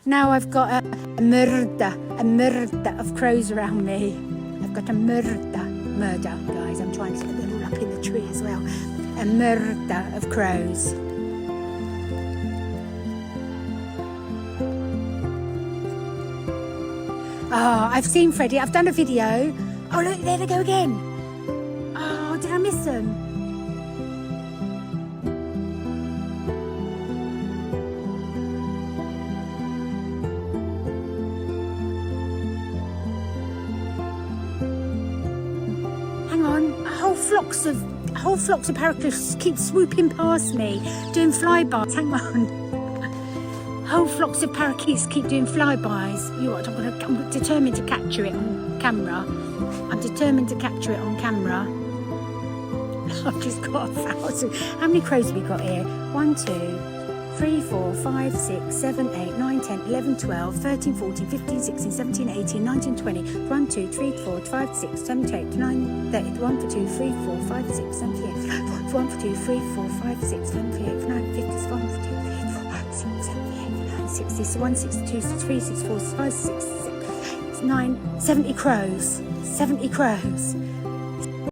Now I've got a murder of crows around me. I've got a murder, guys. I'm trying to get them all up in the tree as well. A murder of crows. Oh, I've seen Freddie. I've done a video. Oh, look, there they go again. Oh, did I miss them? Hang on. Whole flocks of parakeets keep swooping past me, doing flybys. Hang on. Whole flocks of parakeets keep doing flybys. You know what? I'm determined to capture it on camera. I've just got 1,000. How many crows have we got here? 1, 2, 3, 4, 5, 6, 7, 8, 9, 10, 11, 12, 13, 14, 15, 16, 17, 18, 19, 20. 1, 2, 3, 4, 5, 6, 7, 8, 9, 30. 1, 2, 3, 4, 5, 6, 7, 8. 1, 2, 3, 4, 5, 6, 7, 8, 9, 50. 1, 2, 3, 4, 5, 6, 7, 8, 9, 60. 1, 62, 63, 64, 65, 66, 9, 70 crows. 70 crows.